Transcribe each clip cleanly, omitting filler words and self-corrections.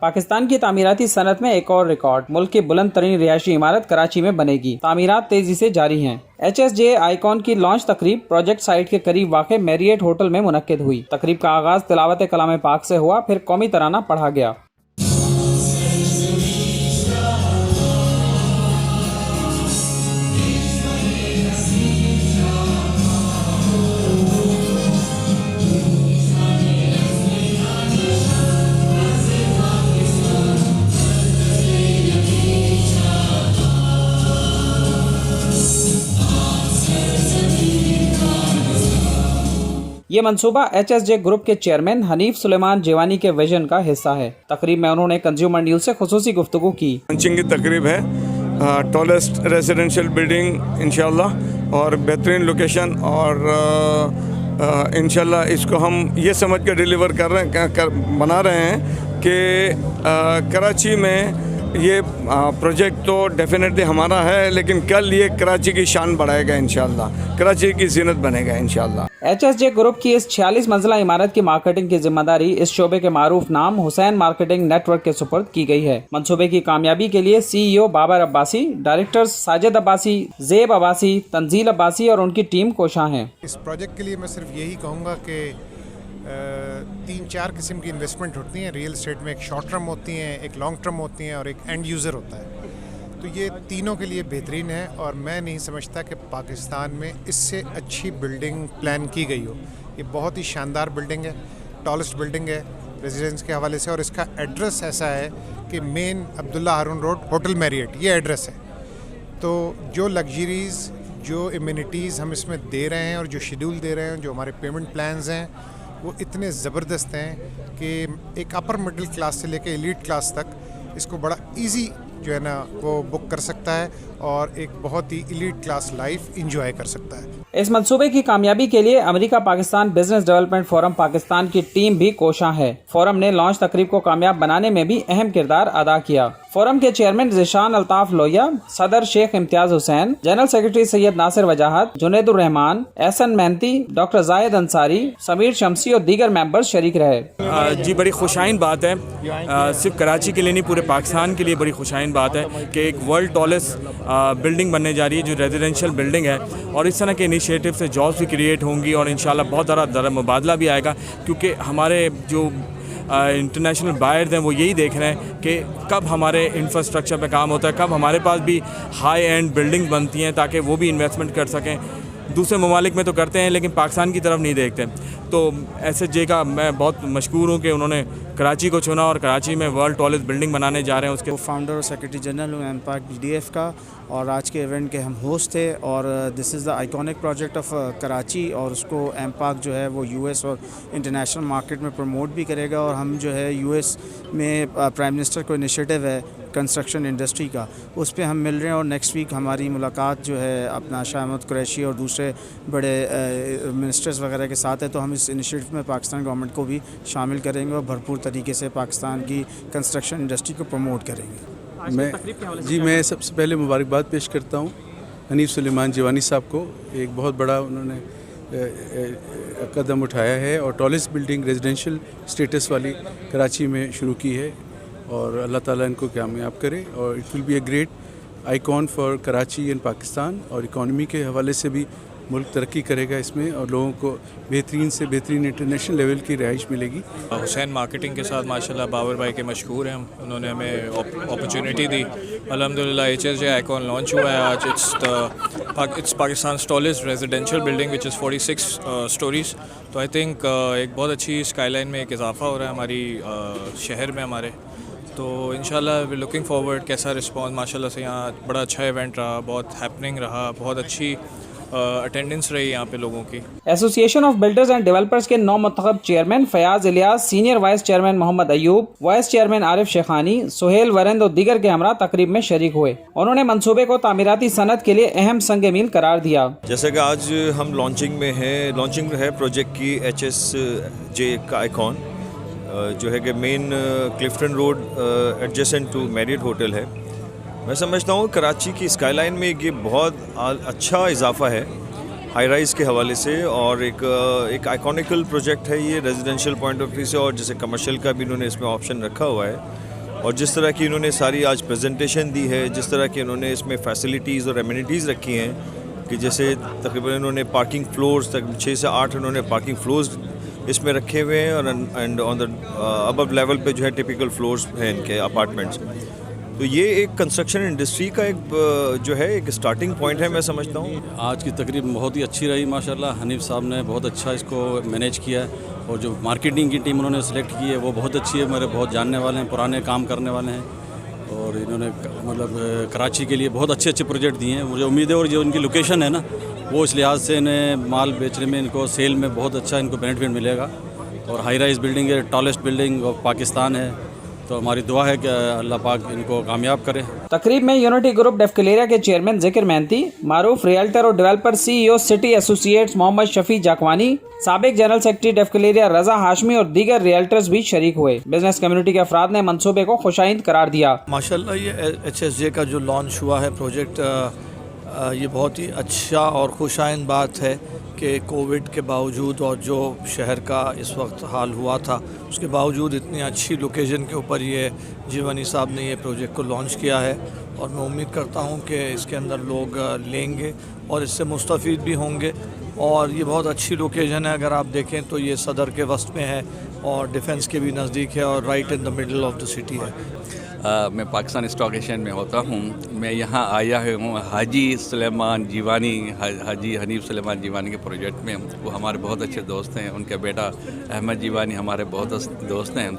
पाकिस्तान की तामीराती सनत में एक और रिकॉर्ड, मुल्क की बुलंद तरीन रिहायशी इमारत कराची में बनेगी। तामीरात तेजी से जारी हैं। HSJ आइकॉन की लॉन्च तकरीब प्रोजेक्ट साइट के करीब वाक़े मैरियट होटल में मुनक्किद हुई। तकरीब का आगाज तिलावत कलाम पाक से हुआ, फिर कौमी तराना पढ़ा गया। ये मंसूबा HSJ ग्रुप के चेयरमैन हनीफ सुलेमान जेवानी के विजन का हिस्सा है। तकरीब में उन्होंने कंज्यूमर न्यूज से खुसूसी गुफ्तगू की। लॉन्चिंग की तकरीब है, टॉलेस्ट रेजिडेंशियल बिल्डिंग इंशाल्लाह और बेहतरीन लोकेशन, और इंशाल्लाह इसको हम ये समझ कर डिलीवर कर रहे हैं, बना रहे हैं कि कराची में ये प्रोजेक्ट तो डेफिनेटली हमारा है, लेकिन कल ये कराची की शान बढ़ाएगा इंशाल्लाह, कराची की जीनत बनेगा इंशाल्लाह। HSJ ग्रुप की इस 46 मंजिला इमारत की मार्केटिंग की जिम्मेदारी इस शोबे के मारूफ नाम हुसैन मार्केटिंग नेटवर्क के सुपुर्द की गई है। मंसूबे की कामयाबी के लिए CEO बाबर अब्बासी, डायरेक्टर्स साजिद अब्बासी, ज़ेब अब्बासी, तंजील अब्बासी और उनकी टीम कोशां हैं। इस प्रोजेक्ट के लिए मैं सिर्फ यही कहूँगा कि 3-4 किस्म की इन्वेस्टमेंट होती हैं रियल एस्टेट में। एक शॉर्ट टर्म होती हैं, एक लॉन्ग टर्म होती हैं और एक एंड यूज़र होता है। तो ये तीनों के लिए बेहतरीन है और मैं नहीं समझता कि पाकिस्तान में इससे अच्छी बिल्डिंग प्लान की गई हो। ये बहुत ही शानदार बिल्डिंग है, टॉलेस्ट बिल्डिंग है रेजिडेंस के हवाले से, और इसका एड्रेस ऐसा है कि मेन अब्दुल्ला हारून रोड होटल मैरियट ये एड्रेस है। तो जो लग्जरीज़, जो इम्यूनिटीज़ हम इसमें दे रहे हैं और जो शेड्यूल दे रहे हैं, जो हमारे पेमेंट प्लान्स हैं, वो इतने ज़बरदस्त हैं कि एक अपर मिडिल क्लास से लेकर एलीट क्लास तक इसको बड़ा इजी जो है ना वो बुक कर सकता है और एक बहुत ही एलीट क्लास लाइफ इंजॉय कर सकता है। इस मंसूबे की कामयाबी के लिए America Pakistan business development forum Pakistan की टीम भी कोशां है। फोरम ने लॉन्च तकरीब को कामयाब बनाने में भी अहम किरदार अदा किया। फोरम के चेयरमैन ज़िशान अल्ताफ लोहिया, सदर शेख इम्तियाज हुसैन, जनरल सेक्रेटरी सैयद नासिर वजाहत, जुनैदुर रहमान, एहसन मेहनती, डॉक्टर जायद अंसारी, समीर शमसी और दीगर मेंबर्स शरीक रहे। जी बड़ी खुशाइन बात है, सिर्फ कराची के लिए नहीं पूरे पाकिस्तान के लिए बड़ी खुशाइन बात है कि एक वर्ल्ड टॉलेस्ट बिल्डिंग बनने जा रही है जो रेजिडेंशियल बिल्डिंग है, और इस तरह के इनिशिएटिव से जॉब्स भी क्रिएट होंगी और इंशाल्लाह बहुत ज़्यादा मुबादला भी आएगा, क्योंकि हमारे जो इंटरनेशनल बायर्स हैं वो यही देख रहे हैं कि कब हमारे इंफ्रास्ट्रक्चर पे काम होता है, कब हमारे पास भी हाई एंड बिल्डिंग्स बनती हैं ताकि वो भी इन्वेस्टमेंट कर सकें। दूसरे ममालिक में तो करते हैं लेकिन पाकिस्तान की तरफ नहीं देखते। तो SSJ का मैं बहुत मशकूर हूँ कि उन्होंने कराची को चुना और कराची में वर्ल्ड टॉलेस्ट बिल्डिंग बनाने जा रहे हैं। उसके फाउंडर और सेक्रेटरी जनरल हूँ एमपाक DF का, और आज के इवेंट के हम होस्ट थे। और this is the iconic project of Karachi, और उसको एमपाक जो है वो US और इंटरनेशनल मार्केट में प्रमोट भी करेगा। और हम जो है US में प्राइम मिनिस्टर को इनिशिएटिव है कंस्ट्रक्शन इंडस्ट्री का, उस पर हम मिल रहे हैं। और नेक्स्ट वीक हमारी मुलाकात जो है अपना शाह अहमद कुरैशी और दूसरे बड़े मिनिस्टर्स वगैरह के साथ है। तो हम इस इनिशिएटिव में पाकिस्तान गवर्नमेंट को भी शामिल करेंगे और भरपूर तरीके से पाकिस्तान की कंस्ट्रक्शन इंडस्ट्री को प्रमोट करेंगे। मैं सबसे पहले मुबारकबाद पेश करता हूँ हनीफ सुलेमान जेवानी साहब को। एक बहुत बड़ा उन्होंने कदम उठाया है और टॉलेस्ट बिल्डिंग रेजिडेंशियल स्टेटस वाली कराची में शुरू की है, और अल्लाह ताला इनको कामयाब करे। और it will be a great icon for Karachi and Pakistan, और इकॉनमी के हवाले से भी मुल्क तरक्की करेगा इसमें, और लोगों को बेहतरीन से बेहतरीन इंटरनेशनल लेवल की रिहाइश मिलेगी। हुसैन मार्केटिंग के साथ माशाल्लाह बाबर भाई के मशहूर हैं, उन्होंने हमें अपॉर्चुनिटी दी। अल्हम्दुलिल्लाह HSJ आइकॉन लॉन्च हुआ है आज। It's Pakistan tallest residential building which is 46 stories. तो आई थिंक एक बहुत अच्छी स्काईलाइन में एक इजाफा हो रहा है हमारी शहर में हमारे। तो इंशाल्लाह वी लुकिंग फॉरवर्ड। कैसा रिस्पॉन्स माशाल्लाह से यहाँ बड़ा अच्छा इवेंट रहा, बहुत हैपनिंग रहा, बहुत अच्छी अटेंडेंस रही यहाँ पे लोगों की। Association of builders and developers के नौ मुंतखब chairman Fayaz Ilyas, senior vice chairman Mohammad Ayub, vice chairman Arif Shekhani, Suhail वरेंद और दीगर के हमरा तकरीब में शरीक हुए। उन्होंने मंसूबे को तामीराती सनत के लिए अहम संग मील करार दिया। जैसे कि आज हम लॉन्चिंग है प्रोजेक्ट की HSJ का आइकॉन, जो है कि main Clifton road adjacent to Marriott hotel है। मैं समझता हूँ कराची की स्काईलाइन में ये बहुत अच्छा इजाफा है हाई राइज के हवाले से, और एक आइकॉनिकल प्रोजेक्ट है ये रेजिडेंशियल पॉइंट ऑफ व्यू से, और जैसे कमर्शियल का भी इन्होंने इसमें ऑप्शन रखा हुआ है। और जिस तरह की इन्होंने सारी आज प्रेजेंटेशन दी है, जिस तरह की इन्होंने इसमें फैसिलिटीज़ और एमिनिटीज़ रखी हैं कि जैसे तकरीबन इन्होंने पार्किंग फ्लोर्स तक 6 से 8 इन्होंने पार्किंग फ्लोर्स इसमें रखे हुए हैं और and on the above level पे जो है टिपिकल फ्लोर्स हैं इनके अपार्टमेंट्स। तो ये एक कंस्ट्रक्शन इंडस्ट्री का एक जो है एक स्टार्टिंग पॉइंट है मैं समझता हूँ। आज की तकरीब बहुत ही अच्छी रही माशाल्लाह। हनीफ साहब ने बहुत अच्छा इसको मैनेज किया है और जो मार्केटिंग की टीम उन्होंने सेलेक्ट की है वो बहुत अच्छी है। मेरे बहुत जानने वाले हैं, पुराने काम करने वाले हैं और इन्होंने मतलब कराची के लिए बहुत अच्छे अच्छे प्रोजेक्ट दिए हैं। मुझे उम्मीद है और जो इनकी लोकेशन है ना वो इस लिहाज से इन्हें माल बेचने में, इनको सेल में बहुत अच्छा इनको बेनिफिट मिलेगा। और हाई राइज बिल्डिंग है, टॉलेस्ट बिल्डिंग ऑफ पाकिस्तान है, तो हमारी दुआ है कि अल्लाह पाक इनको कामयाब करे। तकरीब में यूनिटी ग्रुप डेफकलेरिया के चेयरमैन ज़िक्र मेहनती, मारूफ रियल्टर और developer CEO city associates Mohammad Shafi Jakwani, साबिक जनरल सेक्रेटरी डेफकलेरिया रजा हाशमी और दीगर रियल्टर्स भी शरीक हुए। बिजनेस कम्युनिटी के अफराद ने मंसूबे को खुशाइंद करार दिया। माशाल्लाह ये HSJ का जो लॉन्च हुआ है प्रोजेक्ट, ये बहुत ही अच्छा और खुशाइंद बात है कि कोविड के बावजूद और जो शहर का इस वक्त हाल हुआ था उसके बावजूद इतनी अच्छी लोकेशन के ऊपर ये जीवानी साहब ने ये प्रोजेक्ट को लॉन्च किया है। और मैं उम्मीद करता हूँ कि इसके अंदर लोग लेंगे और इससे मुस्तफ़ीद भी होंगे। और ये बहुत अच्छी लोकेशन है, अगर आप देखें तो ये सदर के वस्त में है और डिफेंस के भी नज़दीक है और right in the middle of the city है। मैं पाकिस्तान स्टॉक एक्सचेंज में होता हूँ। मैं यहाँ आया हूँ हाजी सुलेमान जीवानी, हाजी हनीफ सुलेमान जीवानी के प्रोजेक्ट में। वो हमारे बहुत अच्छे दोस्त हैं। उनका बेटा अहमद जीवानी हमारे बहुत दोस्त हैं।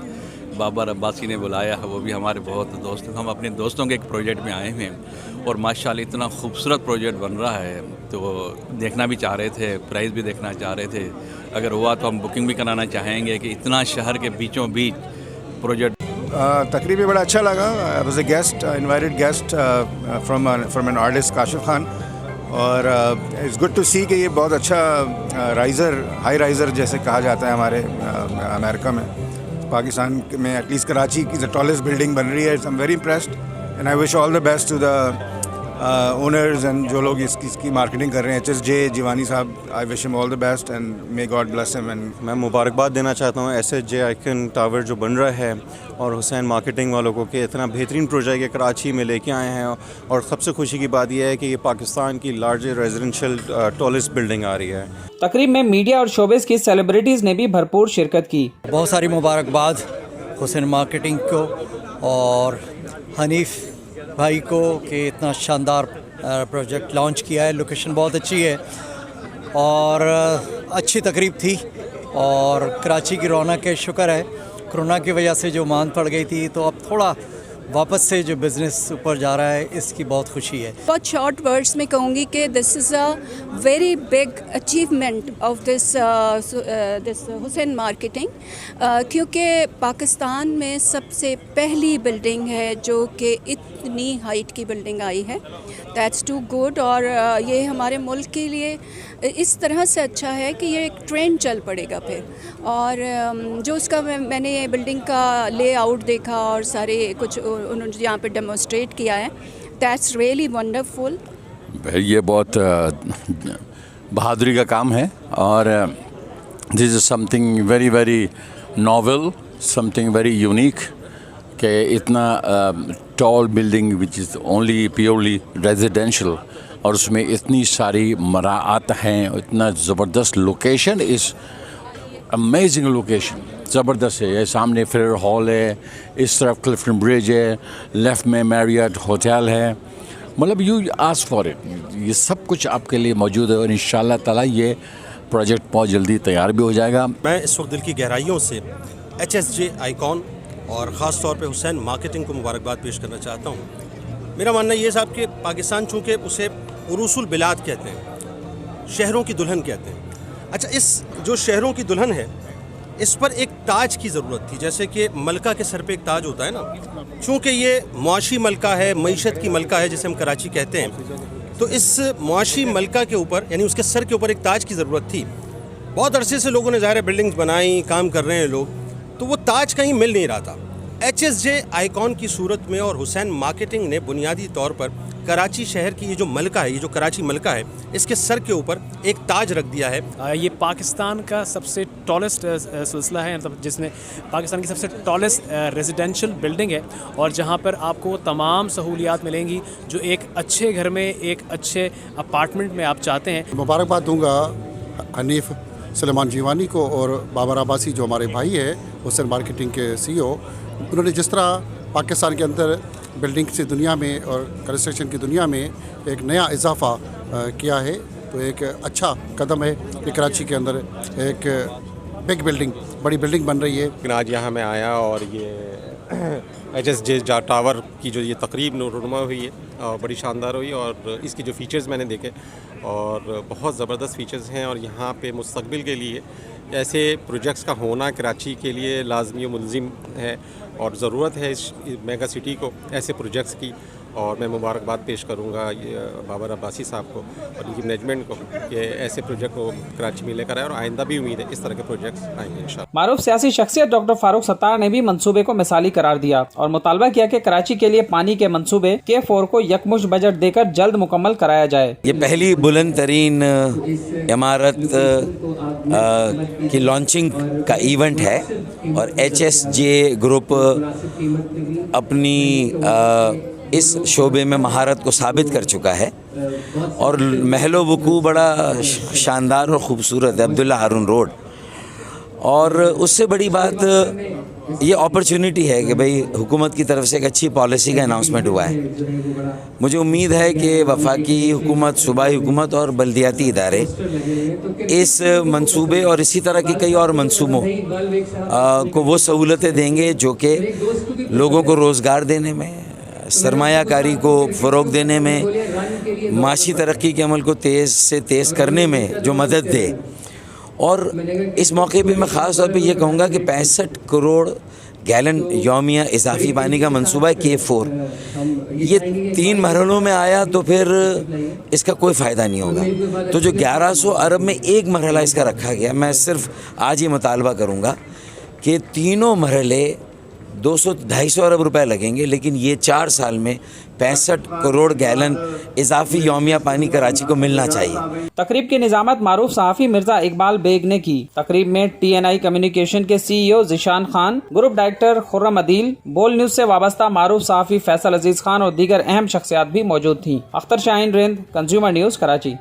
बाबर अब्बासी ने बुलाया है, वो भी हमारे बहुत दोस्त हैं। हम अपने दोस्तों के एक प्रोजेक्ट में आए हैं और माशाल्लाह इतना खूबसूरत प्रोजेक्ट बन रहा है, तो देखना भी चाह रहे थे, प्राइस भी देखना चाह रहे थे। अगर हुआ तो हम बुकिंग भी कराना चाहेंगे कि इतना शहर के बीचों बीच प्रोजेक्ट। तकरीबी बड़ा अच्छा लगा। I was a guest, invited guest from an artist Kashif Khan, और इट्स गुड टू सी कि ये बहुत अच्छा राइज़र, हाई राइज़र जैसे कहा जाता है हमारे अमेरिका में, पाकिस्तान में एटलीस्ट कराची की द टॉलेस्ट बिल्डिंग बन रही है। I am very impressed and I wish all the best to the owners and जो लोग इसकी मार्केटिंग कर रहे हैं। HSJ जीवानी साहब, I wish him all the best and may God bless him. And मैं मुबारकबाद देना चाहता हूँ SSJ आइकन टावर जो बन रहा है और हुसैन मार्केटिंग वालों को कि इतना बेहतरीन प्रोजेक्ट ये कराची में लेके आए हैं। और सबसे खुशी की बात यह है कि ये पाकिस्तान की लार्जेस्ट रेजिडेंशियल टॉलेस्ट बिल्डिंग आ रही है। तकरीब में मीडिया और शोबिस की सेलिब्रिटीज़ ने भी भरपूर शिरकत की। बहुत सारी मुबारकबाद हुसैन मार्केटिंग को और हनीफ भाई को कि इतना शानदार प्रोजेक्ट लॉन्च किया है। लोकेशन बहुत अच्छी है और अच्छी तकरीब थी और कराची की रौनक है। शुक्र है कोरोना की वजह से जो मान पड़ गई थी, तो अब थोड़ा वापस से जो बिज़नेस ऊपर जा रहा है, इसकी बहुत खुशी है। बहुत शॉर्ट वर्ड्स में कहूँगी कि this is a very big achievement of this Hussain marketing, क्योंकि पाकिस्तान में सबसे पहली बिल्डिंग है जो कि इतनी हाइट की बिल्डिंग आई है। That's too good. और ये हमारे मुल्क के लिए इस तरह से अच्छा है कि ये एक ट्रेंड चल पड़ेगा फिर। और जो उसका मैंने ये बिल्डिंग का लेआउट देखा और सारे कुछ उन्होंने यहाँ पे डेमोस्ट्रेट किया है, दैट्स रियली वंडरफुल। ये बहुत बहादुरी का काम है और this is something very very novel, something very unique कि इतना tall building which is only purely residential और उसमें इतनी सारी मराआत हैं, इतना ज़बरदस्त लोकेशन, इस अमेजिंग लोकेशन ज़बरदस्त है। ये सामने फेडरल हॉल है, इस तरफ क्लिफ्टन ब्रिज है, लेफ़्ट में मैरियट होटल है, मतलब यू आस्क फॉर इट, ये सब कुछ आपके लिए मौजूद है और इंशाल्लाह ताला ये प्रोजेक्ट बहुत जल्दी तैयार भी हो जाएगा। मैं इस वक्त दिल की गहराइयों से HSJ आइकॉन और ख़ास तौर पे हुसैन मार्केटिंग को मुबारकबाद पेश करना चाहता हूँ। मेरा मानना ये साहब कि पाकिस्तान चूँकि उसे उरूसुल बिलाद कहते हैं, शहरों की दुल्हन कहते हैं। अच्छा, इस जो शहरों की दुल्हन है, इस पर एक ताज की ज़रूरत थी, जैसे कि मलका के सर पे एक ताज होता है ना। चूँकि ये मुआशी मलका है, मईशत की मलका है जिसे हम कराची कहते हैं, तो इस मुआशी मलका के ऊपर यानी उसके सर के ऊपर एक ताज की ज़रूरत थी। बहुत अरसे से लोगों ने ज़ाहिर बिल्डिंग्स बनाई, काम कर रहे हैं लोग, तो वो ताज कहीं मिल नहीं रहा था। HSJ आइकॉन की सूरत में और हुसैन मार्केटिंग ने बुनियादी तौर पर कराची शहर की ये जो मलका है, ये जो कराची मलका है, इसके सर के ऊपर एक ताज रख दिया है। ये पाकिस्तान का सबसे टॉलेस्ट सिलसिला है, मतलब जिसमें पाकिस्तान की सबसे टॉलेस्ट रेजिडेंशियल बिल्डिंग है और जहाँ पर आपको तमाम सहूलियात मिलेंगी जो एक अच्छे घर में, एक अच्छे अपार्टमेंट में आप चाहते हैं। मुबारकबाद दूंगा हनीफ सुलेमान जीवानी को और बाबर अब्बासी जो हमारे भाई है हुसैन मार्केटिंग के CEO। उन्होंने जिस तरह पाकिस्तान के अंदर बिल्डिंग की दुनिया में और कंस्ट्रक्शन की दुनिया में एक नया इजाफा किया है, तो एक अच्छा कदम है कि कराची के अंदर एक बिग बिल्डिंग, बड़ी बिल्डिंग बन रही है। लेकिन आज यहाँ मैं आया और ये HSJ टावर की जो ये तकरीब नुमा हुई है और बड़ी शानदार हुई और इसकी जो फ़ीचर्स मैंने देखे और बहुत ज़बरदस्त फ़ीचर्स हैं और यहाँ पे मुस्तकबिल के लिए ऐसे प्रोजेक्ट्स का होना कराची के लिए लाजमी व मुलजिम है और ज़रूरत है इस मेगा सिटी को ऐसे प्रोजेक्ट्स की। और मैं मुबारकबाद पेश करूँगा बाबर अब्बासी साहब को और इनकी मैनेजमेंट को कि ऐसे प्रोजेक्ट को कराची में लेकर आए और आइंदा भी उम्मीद है इस तरह के प्रोजेक्ट्स आएंगे इंशाअल्लाह। मारूफ सियासी शख्सियत डॉक्टर फारूक सत्तार ने भी मंसूबे को मिसाली करार दिया और मुतालबा किया कि कराची के लिए पानी के मंसूबे K4 को यकमुश्त बजट देकर जल्द मुकम्मल कराया जाए। ये पहली बुलंद तरीन इमारत की लॉन्चिंग का इवेंट है और HSJ ग्रुप अपनी इस शोबे में महारत को साबित कर चुका है और महलो वकू बड़ा शानदार और ख़ूबसूरत है, अब्दुल्ला हारून रोड। और उससे बड़ी बात ये अपॉर्चुनिटी है कि भाई हुकूमत की तरफ से एक अच्छी पॉलिसी का अनाउंसमेंट हुआ है। मुझे उम्मीद है कि वफाकी हुकूमत, सूबाई हुकूमत और बल्दियाती इदारे इस मंसूबे और इसी तरह के कई और मंसूबों को वो सहूलतें देंगे जो कि लोगों को रोज़गार देने में, सरमायाकारी को फ़रोग़ देने में, माशी तरक्की के अमल को तेज़ से तेज़ करने में जो मदद दे। और इस मौके पे मैं ख़ास तौर पे ये कहूँगा कि 65 करोड़ गैलन यौमिया इजाफी पानी का मंसूबा है K4, ये 3 मरहलों में आया तो फिर इसका कोई फ़ायदा नहीं होगा। तो जो 1100 अरब में एक मरहला इसका रखा गया, मैं सिर्फ आज ये मुतालबा करूँगा कि तीनों मरहले 200-250 अरब रुपए लगेंगे, लेकिन ये 4 साल में 65 करोड़ गैलन इजाफी यौमिया पानी कराची को मिलना चाहिए। तकरीब की निजामत मारूफ सहाफ़ी मिर्जा इकबाल बेग ने की। तकरीब में TNI कम्युनिकेशन के CEO Zeeshan Khan, group director Khurram Adeel, बोल न्यूज़ से वाबस्ता मारूफ सहाफ़ी फैसल अजीज़ खान और दीगर अहम शख्सियात भी मौजूद थीं। Akhtar Shaheen, Rind, consumer news, Karachi.